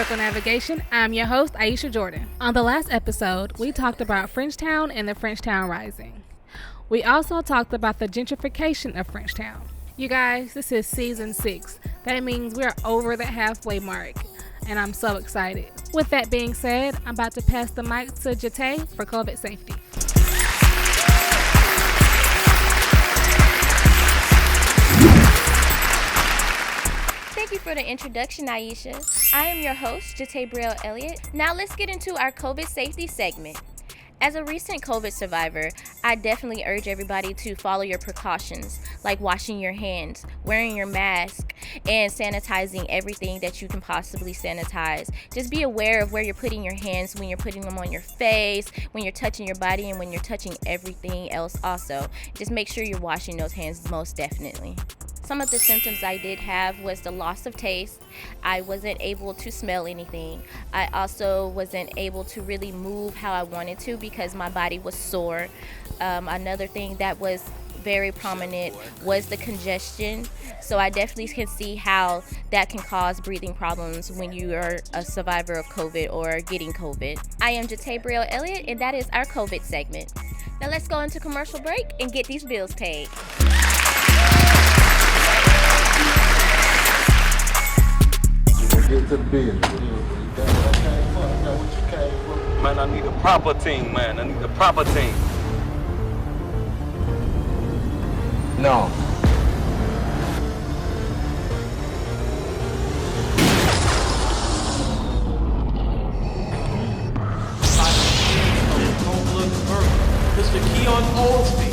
Circle Navigation. I'm your host, Ieshia Jordan. On the last episode, we talked about Frenchtown and the Frenchtown Rising. We also talked about the gentrification of Frenchtown. You guys, this is season 6. That means we're over the halfway mark, and I'm so excited. With that being said, I'm about to pass the mic to JzeTai for COVID safety. Thank you for the introduction, Ieshia. I am your host, Jatabrielle Elliott. Now let's get into our COVID safety segment. As a recent COVID survivor, I definitely urge everybody to follow your precautions, like washing your hands, wearing your mask, and sanitizing everything that you can possibly sanitize. Just be aware of where you're putting your hands when you're putting them on your face, when you're touching your body, and when you're touching everything else also. Just make sure you're washing those hands most definitely. Some of the symptoms I did have was the loss of taste. I wasn't able to smell anything. I also wasn't able to really move how I wanted to because my body was sore. Another thing that was very prominent was the congestion. So I definitely can see how that can cause breathing problems when you are a survivor of COVID or getting COVID. I am Jatabrielle Elliott, and that is our COVID segment. Now let's go into commercial break and get these bills paid. Get to the business. Man, I need a proper team, man. I need a proper team. No. Mr. Keon Oldesby.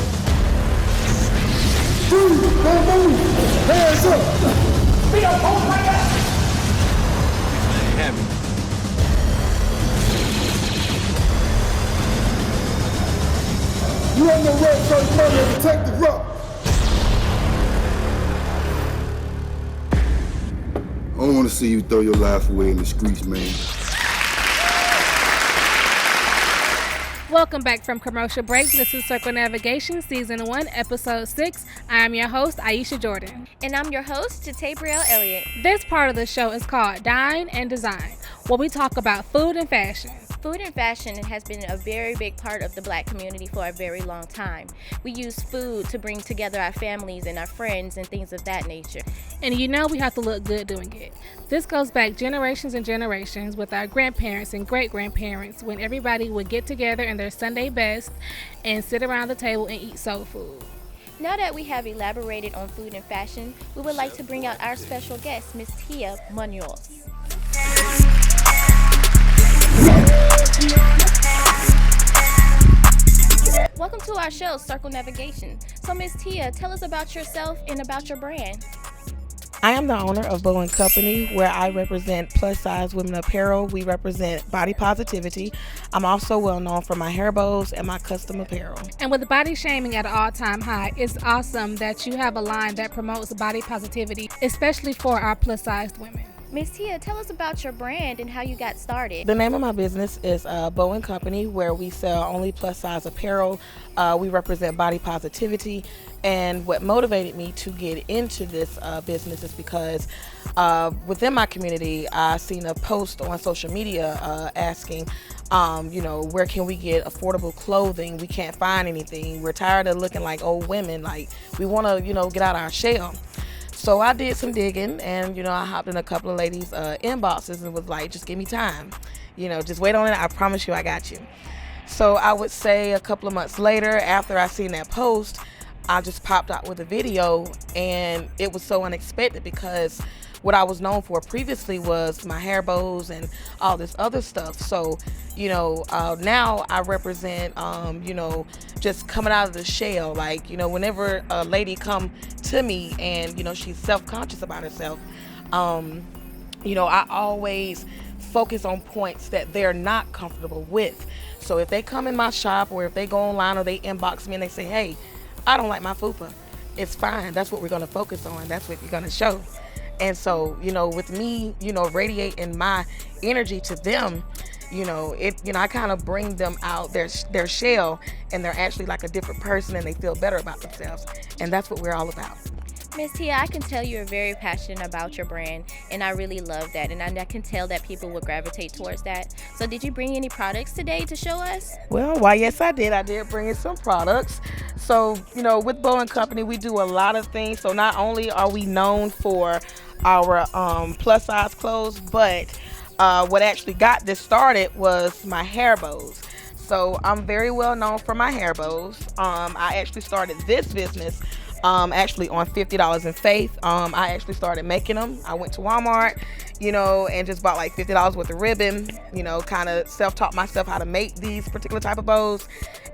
Don't move! Hands up! Be a hold like that! Heavy. You on the road for the money and protect the rock. I don't want to see you throw your life away in the streets, man. Welcome back from commercial break. This is Circle Navigation, Season 1, Episode 6. I am your host, Ieshia Jordan. And I'm your host, Jatabrielle Elliott. This part of the show is called Dine and Design, where we talk about food and fashion. Food and fashion has been a very big part of the Black community for a very long time. We use food to bring together our families and our friends and things of that nature. And you know we have to look good doing it. This goes back generations and generations with our grandparents and great-grandparents when everybody would get together in their Sunday best and sit around the table and eat soul food. Now that we have elaborated on food and fashion, we would like to bring out our special guest, Miss Tìa Moños. Welcome to our show, Circle Navigation. So, Miss Tìa, tell us about yourself and about your brand. I am the owner of Bowen Company, where I represent plus-size women apparel. We represent body positivity. I'm also well known for my hair bows and my custom apparel. And with body shaming at an all-time high, it's awesome that you have a line that promotes body positivity, especially for our plus-sized women. Miss Tìa, tell us about your brand and how you got started. The name of my business is Bowen Company, where we sell only plus-size apparel. We represent body positivity. And what motivated me to get into this business is because within my community, I seen a post on social media asking, where can we get affordable clothing? We can't find anything. We're tired of looking like old women. Like, we want to, get out our shell. So I did some digging, and, I hopped in a couple of ladies' inboxes and was like, just give me time. Just wait on it. I promise you I got you. So I would say a couple of months later, after I seen that post, I just popped out with a video, and it was so unexpected because what I was known for previously was my hair bows and all this other stuff. So, now I represent, just coming out of the shell. Like, whenever a lady come to me and, she's self-conscious about herself, I always focus on points that they're not comfortable with. So if they come in my shop or if they go online or they inbox me and they say, hey, I don't like my fupa, it's fine. That's what we're going to focus on. That's what you're going to show. And so, with me, radiating my energy to them, I kind of bring them out their shell, and they're actually like a different person and they feel better about themselves. And that's what we're all about. Miss Tia, I can tell you're very passionate about your brand, and I really love that. And I can tell that people will gravitate towards that. So did you bring any products today to show us? Well, why, yes, I did. I did bring in some products. So, with Bow & Company, we do a lot of things. So not only are we known for our plus size clothes, but what actually got this started was my hair bows. So I'm very well known for my hair bows. I actually started this business actually on $50 in faith. I actually started making them. I went to Walmart, and just bought like $50 worth of ribbon, kind of self-taught myself how to make these particular type of bows.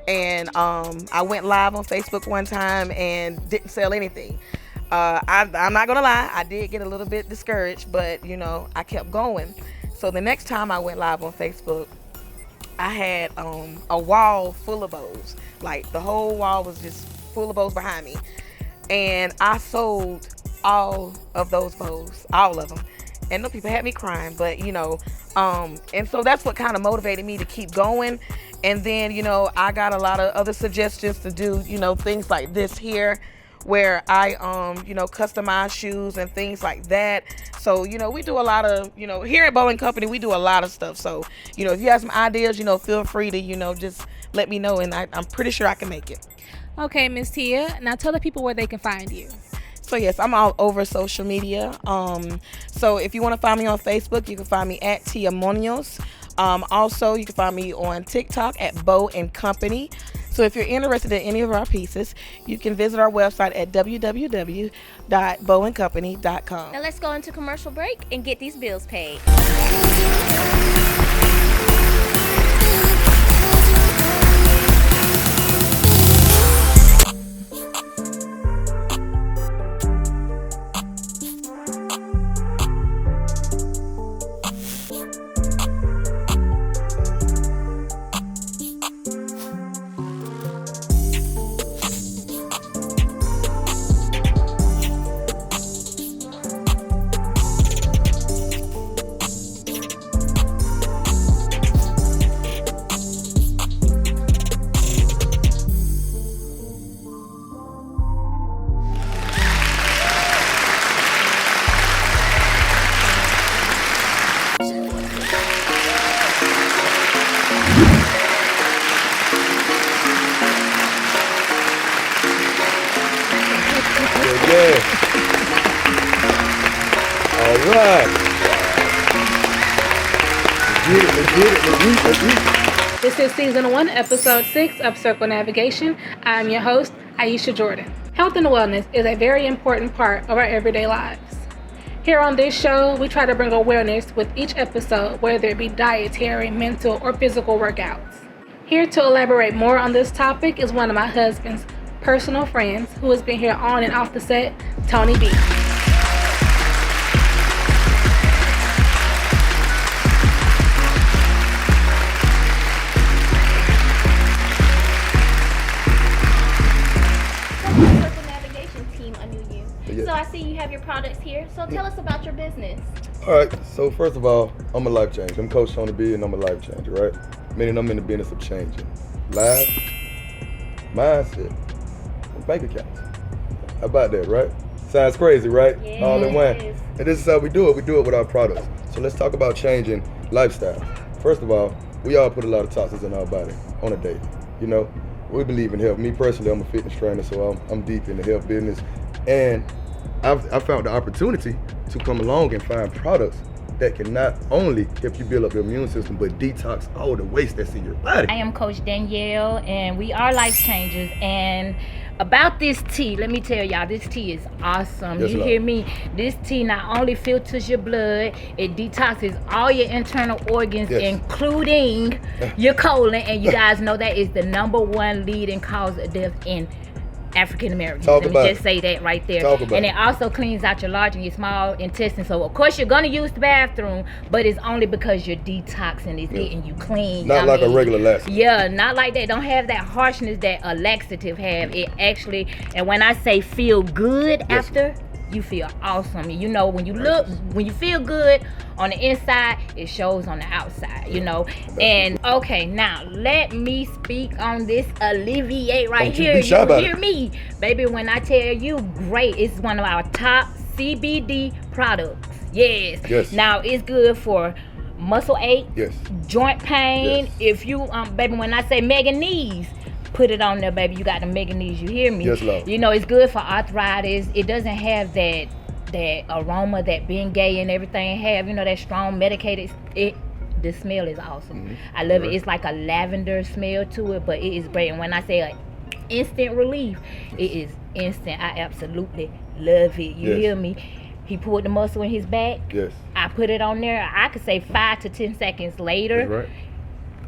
And I went live on Facebook one time and didn't sell anything. I'm not gonna lie, I did get a little bit discouraged, but I kept going. So the next time I went live on Facebook, I had a wall full of bows. Like the whole wall was just full of bows behind me. And I sold all of those bows, all of them. And the people had me crying, but and so that's what kind of motivated me to keep going. And then, I got a lot of other suggestions to do, things like this here, where I, customize shoes and things like that. So, we do a lot of, here at Bow & Company, we do a lot of stuff. So, if you have some ideas, feel free to, just let me know, and I'm pretty sure I can make it. Okay, Miss Tia, now tell the people where they can find you. So yes, I'm all over social media. So if you want to find me on Facebook, you can find me at Tìa Moños. Also, you can find me on TikTok at Bow & Company. So if you're interested in any of our pieces, you can visit our website at www.bowandcompany.com. Now let's go into commercial break and get these bills paid. This is Season 1, Episode 6 of Circle Navigation. I'm your host, Ieshia Jordan. Health and wellness is a very important part of our everyday lives. Here on this show, we try to bring awareness with each episode, whether it be dietary, mental, or physical workouts. Here to elaborate more on this topic is one of my husband's personal friends who has been here on and off the set, Tony B. So I see you have your products here. So tell us about your business. All right. So first of all, I'm a life changer. I'm Coach Tony B, and I'm a life changer, right? Meaning I'm in the business of changing lives, mindset, and bank accounts. How about that, right? Sounds crazy, right? Yes. All in one. And this is how we do it. We do it with our products. So let's talk about changing lifestyle. First of all, we all put a lot of toxins in our body on a daily. We believe in health. Me personally, I'm a fitness trainer, so I'm deep in the health business. And I found the opportunity to come along and find products that can not only help you build up your immune system, but detox all the waste that's in your body. I am Coach Danielle, and we are life changers. And about this tea, let me tell y'all, this tea is awesome. Yes, you Lord. hear me? This tea not only filters your blood, it detoxes all your internal organs, Yes. including your colon. And you guys know that is the #1 leading cause of death in African Americans. Talk Let about me it. just say that right there. Talk about and it. it also cleans out your large and your small intestine. So of course you're gonna use the bathroom, but it's only because you're detoxing. It's getting you clean. Not like a regular laxative. Yeah, not like that. Don't have that harshness that a laxative have. It actually, and when I say feel good Yes. after you feel awesome. You know, when you look, when you feel good on the inside, it shows on the outside, you know. And okay, now let me speak on this Alleviate right here. You hear me? Baby, when I tell you, great, it's one of our top CBD products. Yes. Now it's good for muscle ache, joint pain. If you baby, when I say mega knees, put it on there, baby. You got the mega knees, you hear me? Yes, love. You know, it's good for arthritis. It doesn't have that aroma that Bengay and everything have, you know, that strong medicated. The smell is awesome. I love it. It's like a lavender smell to it, but it is great. And when I say instant relief, it is instant. I absolutely love it. You hear me? He pulled the muscle in his back. Yes. I put it on there. I could say 5 to 10 seconds later. That's right.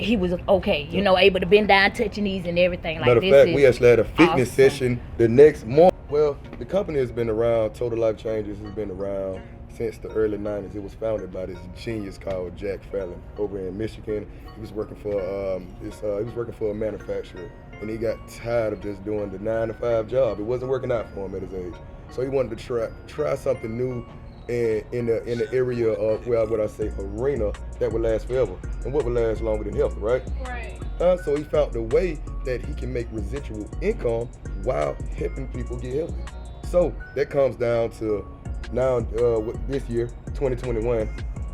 He was okay, you know, able to bend down, touch your knees and everything. Like, matter of fact, we actually had a fitness awesome. session the next morning. Well, the company has been around. Total Life Changes has been around since the early 90s. It was founded by this genius called Jack Fowler over in Michigan. He was working for a manufacturer, and he got tired of just doing the 9-to-5 job. It wasn't working out for him at his age, so he wanted to try something new in the area of, well, what I say, arena that would last forever, and what would last longer than health, right? Right. So he found a way that he can make residual income while helping people get healthy. So that comes down to now, this year, 2021,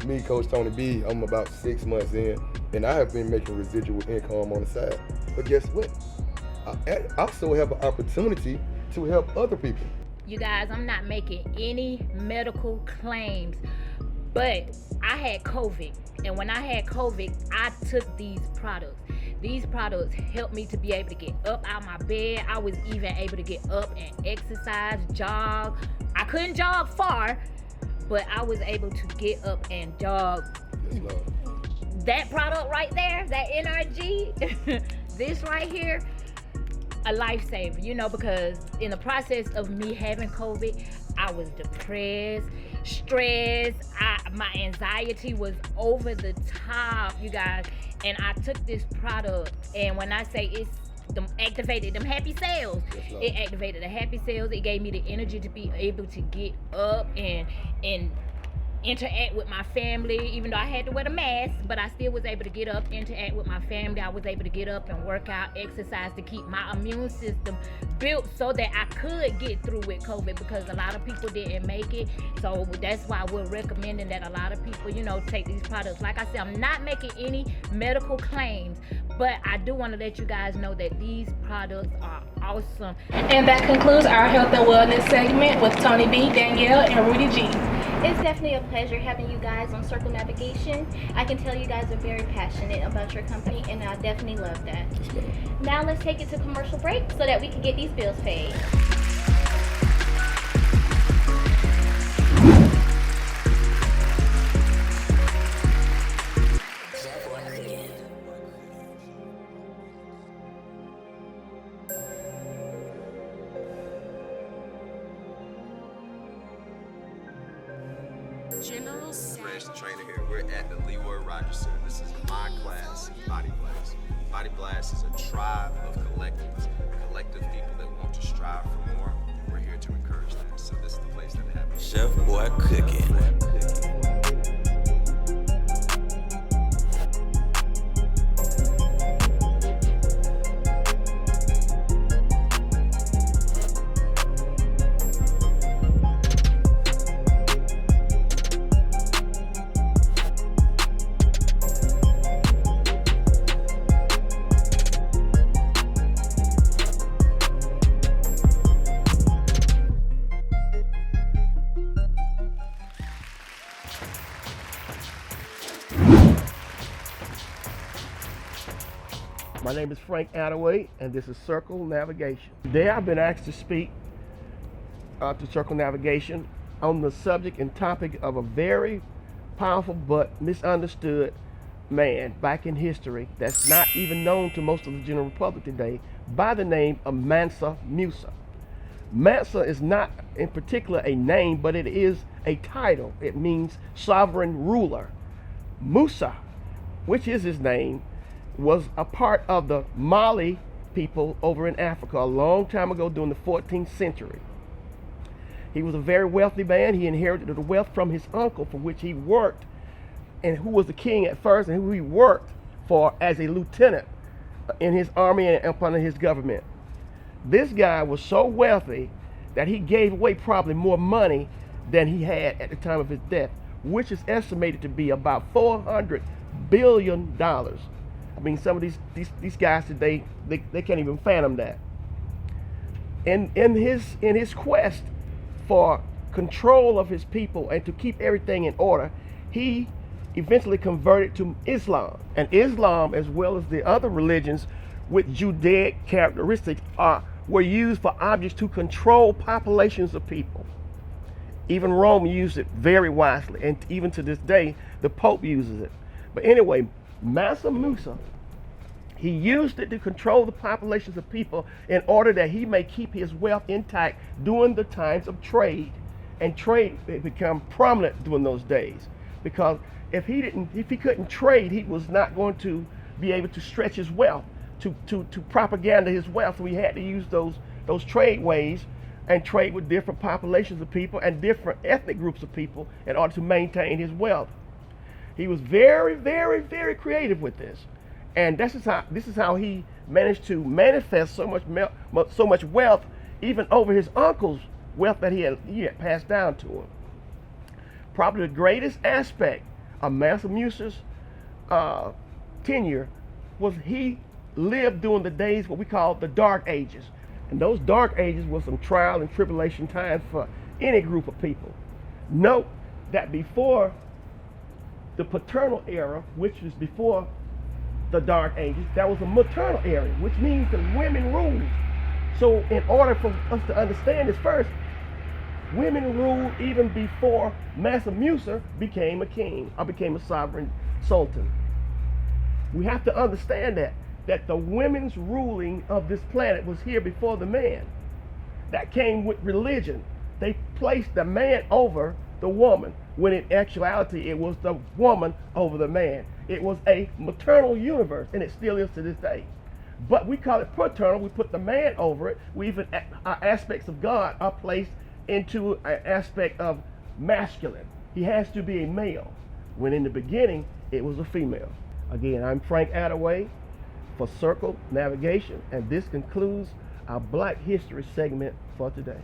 me, Coach Tony B, I'm about 6 months in, and I have been making residual income on the side. But guess what? I also have an opportunity to help other people. You guys, I'm not making any medical claims, but I had COVID. And when I had COVID, I took these products. These products helped me to be able to get up out my bed. I was even able to get up and exercise, jog. I couldn't jog far, but I was able to get up and jog. Yes, that product right there, that NRG, this right here, a lifesaver, you know, because in the process of me having COVID, I was depressed, stressed, my anxiety was over the top, you guys, and I took this product, and when I say it's activated them happy cells, it activated the happy cells, it gave me the energy to be able to get up and interact with my family, even though I had to wear the mask, but I still was able to get up, interact with my family. I was able to get up and work out, exercise to keep my immune system built so that I could get through with COVID, because a lot of people didn't make it. So that's why we're recommending that a lot of people, you know, take these products. Like I said, I'm not making any medical claims, but I do want to let you guys know that these products are awesome. And that concludes our health and wellness segment with Tony B, Danielle, and Rudy G. It's definitely a pleasure having you guys on Circle Navigation. I can tell you guys are very passionate about your company, and I definitely love that. Now let's take it to commercial break so that we can get these bills paid. Trainer here. We're at the Leroy Rogers Center. This is my class, Body Blast. Body Blast is a tribe of collective people that want to strive for more. And we're here to encourage that. So this is the place that it happens. Chef Boy Cooking. My name is Frank Adaway, and this is Circle Navigation. Today I've been asked to speak to Circle Navigation on the subject and topic of a very powerful but misunderstood man back in history that's not even known to most of the general public today, by the name of Mansa Musa. Mansa is not in particular a name, but it is a title. It means sovereign ruler. Musa, which is his name, was a part of the Mali people over in Africa a long time ago during the 14th century. He was a very wealthy man. He inherited the wealth from his uncle, for which he worked, and who was the king at first, and who he worked for as a lieutenant in his army and up under his government. This guy was so wealthy that he gave away probably more money than he had at the time of his death, which is estimated to be about $400 billion. I mean, some of these guys today, they can't even fathom that. In his quest for control of his people and to keep everything in order, he eventually converted to Islam. And Islam, as well as the other religions with Judaic characteristics, were used for objects to control populations of people. Even Rome used it very wisely, and even to this day, the Pope uses it. But anyway, Mansa Musa, he used it to control the populations of people in order that he may keep his wealth intact during the times of trade. And trade became prominent during those days, because if he couldn't trade, he was not going to be able to stretch his wealth, to propaganda his wealth. So he had to use those trade ways and trade with different populations of people and different ethnic groups of people in order to maintain his wealth. He was very, very, very creative with this. And this is how he managed to manifest so much wealth, even over his uncle's wealth that he had passed down to him. Probably the greatest aspect of Mansa Musa's tenure was he lived during the days what we call the Dark Ages. And those Dark Ages were some trial and tribulation times for any group of people. Note that before the paternal era, which is before the Dark Ages, that was a maternal era, which means that women ruled. So in order for us to understand this first, women ruled even before Mansa Musa became a king or became a sovereign sultan. We have to understand that the women's ruling of this planet was here before the man. That came with religion. They placed the man over the woman, when in actuality it was the woman over the man. It was a maternal universe, and it still is to this day. But we call it paternal. We put the man over it. We even aspects of God are placed into an aspect of masculine. He has to be a male, when in the beginning it was a female. Again, I'm Frank Adaway for Circle Navigation, and this concludes our Black History segment for today.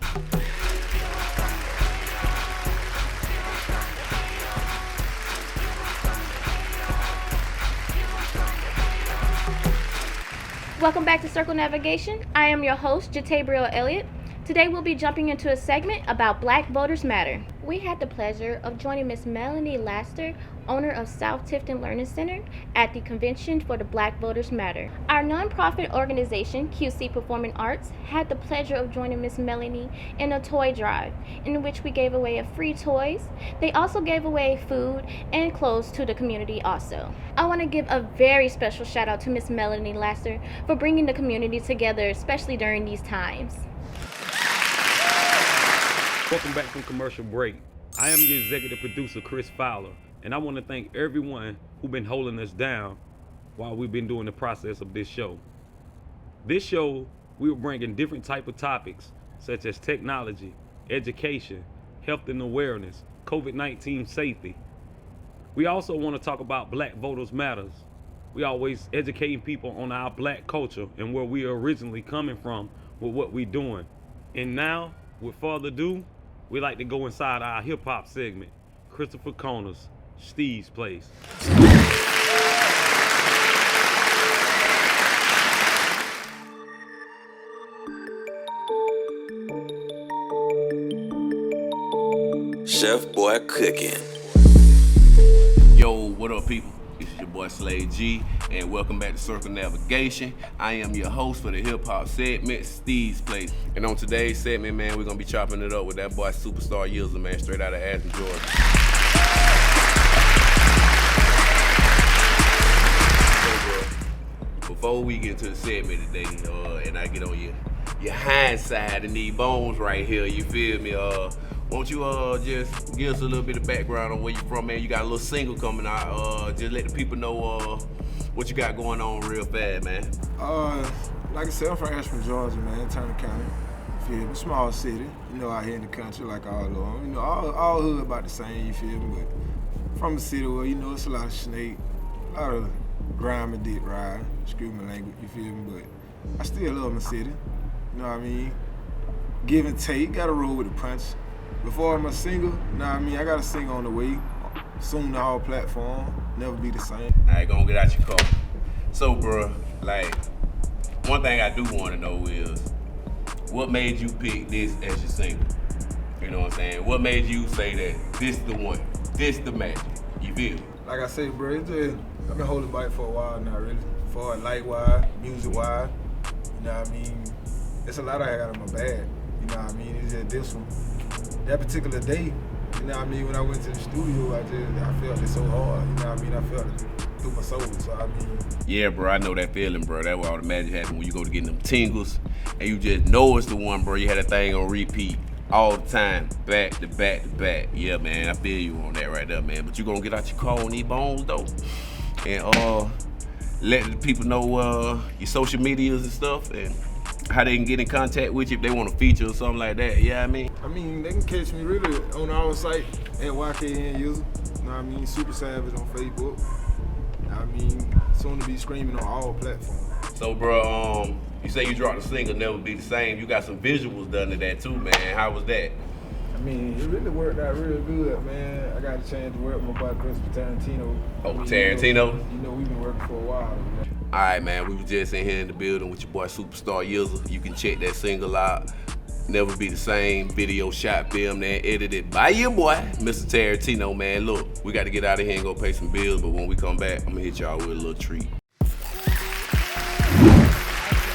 Welcome back to Circle Navigation. I am your host, Jatabrielle Elliott. Today we'll be jumping into a segment about Black Voters Matter. We had the pleasure of joining Miss Melanie Laster, owner of South Tifton Learning Center, at the convention for the Black Voters Matter. Our nonprofit organization, QC Performing Arts, had the pleasure of joining Miss Melanie in a toy drive, in which we gave away free toys. They also gave away food and clothes to the community also. I want to give a very special shout out to Miss Melanie Laster for bringing the community together, especially during these times. Welcome back from commercial break. I am your executive producer, Chris Fowler, and I want to thank everyone who's been holding us down while we've been doing the process of this show. This show, we were bringing different type of topics, such as technology, education, health and awareness, COVID-19 safety. We also want to talk about Black Voters Matters. We always educating people on our Black culture and where we are originally coming from with what we're doing. And now, with further ado, we like to go inside our hip-hop segment, Christopher Connor's Steve's Place. Chef Boy Cooking. Yo, what up, people? This is your boy Slade G, and welcome back to Circle Navigation. I am your host for the hip-hop segment, Steve's Place. And on today's segment, man, we're gonna be chopping it up with that boy Superstar Yilza, man, straight out of Athens, Georgia. So, bro, before we get into the segment today, and I get on your hindsight and these bones right here, you feel me? Won't you just give us a little bit of background on where you from, man? You got a little single coming out. Just let the people know what you got going on real fast, man. Like I said, I'm from Ashford, Georgia, man, Turner County. feel me? Small city, you know, out here in the country like all of them. You know, all hood about the same, you feel me? But from the city where, you know, it's a lot of snake, a lot of grime and dick ride, excuse my language, you feel me? But I still love my city, you know what I mean? Give and take, gotta roll with the punch. Before I'm a single, you know what I mean? I got a single on the way, soon to all platform, never be the same. All right, gonna get out your car. So, bro, like, one thing I do want to know is, what made you pick this as your single? You know what I'm saying? What made you say that this the one, this the magic? You feel me? Like I said, bro, it's just, I've been holding back for a while now, really. For light-wise, music-wise, you know what I mean? It's a lot I got in my bag, you know what I mean? It's just this one. That particular day, you know what I mean? When I went to the studio, I felt it so hard, you know what I mean? I felt it through my soul, so I mean. Yeah, bro, I know that feeling, bro. That's what all the magic happens when you go to get them tingles and you just know it's the one, bro. You had that thing on repeat all the time, back to back to back. Yeah, man, I feel you on that right there, man. But you gonna get out your car on these bones, though, and let the people know your social medias and stuff and how they can get in contact with you if they want to feature or something like that. Yeah, I mean, they can catch me really on our site at YKN User. You know what I mean? Super Savage on Facebook. I mean, soon to be screaming on all platforms. So, bro, you say you dropped a single, Never Be the Same. You got some visuals done to that too, man. How was that? I mean, it really worked out real good, man. I got a chance to work with my boy Christopher Tarantino. Oh, Tarantino? You know, we've been working for a while, man. All right, man. We was just in here in the building with your boy Superstar Yizza. You can check that single out. Never Be the Same. Video shot, filmed, and edited by your boy, Mr. Tarantino, man. Look, we got to get out of here and go pay some bills, but when we come back, I'm going to hit y'all with a little treat.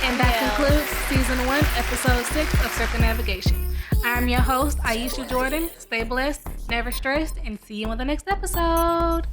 And that concludes Season 1, Episode 6 of Circumnavigation. I'm your host, Ieshia Jordan. Stay blessed, never stressed, and see you on the next episode.